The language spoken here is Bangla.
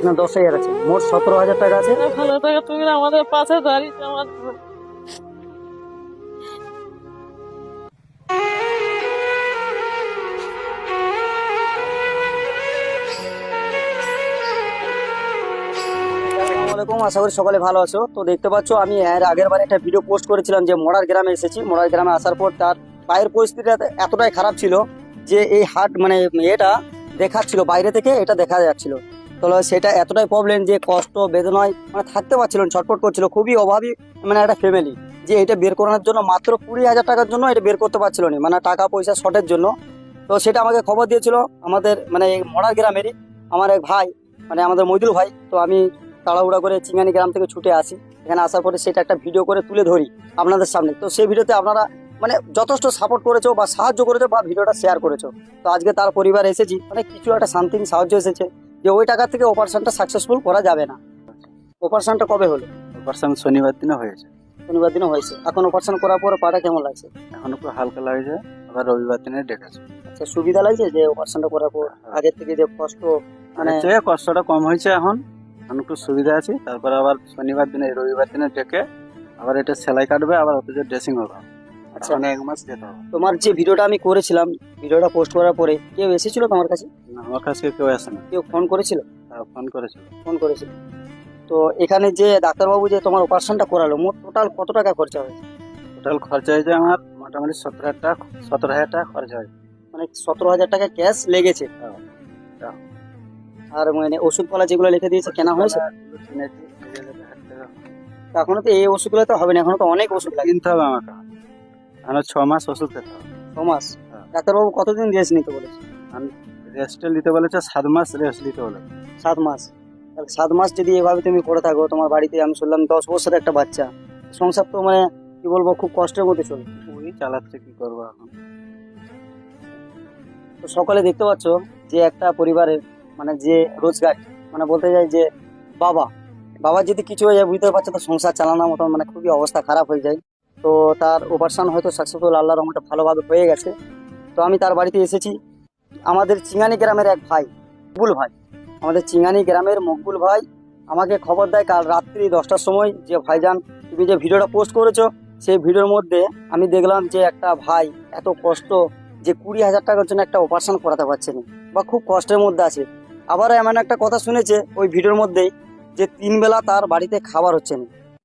না 10,000 আছে, মোট 17,000 টাকা আছে। ভালো টাকা তুমি আমাদের পাশে দাঁড়িয়েছো আমার আসসালামু আলাইকুম, আশা করি সকলে ভালো আছো। তো দেখতে পাচ্ছ আমি এর আগের বার একটা ভিডিও পোস্ট করেছিলাম যে মরার গ্রামে এসেছি। মরার গ্রামে আসার পর তার পায়ের পরিস্থিতি এতটাই খারাপ ছিল যে এই হাট মানে এটা দেখাচ্ছিল বাইরে থেকে, এটা দেখা যাচ্ছিল। তাহলে সেটা এতটাই প্রবলেম যে কষ্ট বেদনায় মানে থাকতে পারছিল না, ছটফট করছিল, খুবই অভাবী মানে একটা ফ্যামিলি। যে এটা বের করানোর জন্য মাত্র 20,000 টাকার জন্য এটা বের করতে পারছিল না, মানে টাকা পয়সা শর্টের জন্য। তো সেটা আমাকে খবর দিয়েছিল আমাদের মানে এই মরার গ্রামেরই আমার এক ভাই, মানে আমাদের মইদুল ভাই। তো আমি তাড়াহুড়া করে চিঙ্গানি গ্রাম থেকে ছুটে আসি, এখানে আসার পরে সেটা একটা ভিডিও করে তুলে ধরি আপনাদের সামনে। তো সেই ভিডিওতে আপনারা মানে যথেষ্ট সাপোর্ট করেছো বা সাহায্য করেছো বা ভিডিওটা শেয়ার করেছো। তো আজকে তার পরিবার এসেছি, মানে কিছু একটা সামথিং সাহায্য এসেছে যে ওই টাকা থেকে অপারেশনটা সাকসেসফুল করা যাবে না। অপারেশনটা কবে হলো? অপারেশন শনিবার দিনে হয়েছে। শনিবার দিনও হয়েছে। এখন অপারেশন করার পর পাটা কেমন লাগছে? এখন একটু হালকা লাগছে, আবার রবিবার দিনে ডেকেছে। আচ্ছা, সুবিধা লাগছে যে অপারেশনটা করার পর আগের থেকে যে কষ্ট মানে মানে কষ্টটা কম হয়েছে, এখন এখন একটু সুবিধা আছে। তারপরে আবার শনিবার দিনে রবিবার দিনে ডেকে আবার এটা সেলাই কাটবে, আবার ওতে যে ড্রেসিং হবে। আচ্ছা, মানে 1 মাস যেতে হবে। তোমার যে ভিডিওটা আমি করেছিলাম, ভিডিওটা পোস্ট করার পরে কেউ এসেছিল তোমার কাছে? না, আমার কাছে কেউ আসে না। কেউ ফোন করেছিল? ফোন করেছিল। ফোন করেছিল। তো এখানে যে ডাক্তারবাবু যে তোমার অপারেশনটা করালো, মোট টোটাল কত টাকা খরচা হয়েছে? টোটাল খরচা হয়েছে আমার মোটামুটি 17,000 টাকা খরচা হয়েছে। মানে 17,000 টাকা ক্যাশ লেগেছে। হ্যাঁ। আর মানে ওষুধপালা যেগুলো লিখে দিয়েছে কেনা হয়েছে? কিনেছি, নিজে নিজে হাত থেকে। তো এখনো তো এই ওষুধগুলো তো হবে না, এখনো তো অনেক ওষুধ লাগে। কিনতে হবে আমাকে, আমার 6 মাস ওষুধ খেতে হবে। 6 মাস? হ্যাঁ। ডাক্তারবাবু কতদিন রেস্ট নিতে বলেছে? আমি রেস্টে নিতে বলেছে, 7 মাস রেস্ট নিতে বলেছে। 7 মাস? তাহলে 7 মাস যদি এভাবে তুমি করে থাকো, তোমার বাড়িতে আমি শুনলাম 10 বছরের একটা বাচ্চা, সংসার তো মানে কি বলবো খুব কষ্টের মধ্যে চলে। ওই চালাচ্ছে, কি করবো এখন। তো সকালে দেখতে পাচ্ছ যে একটা পরিবারের মানে যে রোজগার মানে বলতে যায় যে বাবা বাবা যদি কিছু হয়ে যায় বুঝতে পারছো তো সংসার চালানোর মতো মানে খুবই অবস্থা খারাপ হয়ে যায়। তো তার অপারেশন হয়তো সাকসেসফুল, আল্লাহর রহমতে ভালোভাবে হয়ে গেছে। তো আমি তার বাড়িতে এসেছি। আমাদের চিঙ্গানি গ্রামের এক ভাই মকবুল ভাই, আমাদের চিঙ্গানি গ্রামের মকবুল ভাই আমাকে খবর দেয় কাল রাত্রি 10টার সময় যে ভাইজান তুমি যে ভিডিওটা পোস্ট করেছো সেই ভিডিওর মধ্যে আমি দেখলাম যে একটা ভাই এত কষ্ট যে 20,000 টাকার জন্য একটা অপারেশন করাতে পারছে না বা খুব কষ্টের মধ্যে আছে। আবার এমন একটা কথা শুনেছে ওই ভিডিওর মধ্যেই যে 3 বেলা তার বাড়িতে খাবার হচ্ছে না,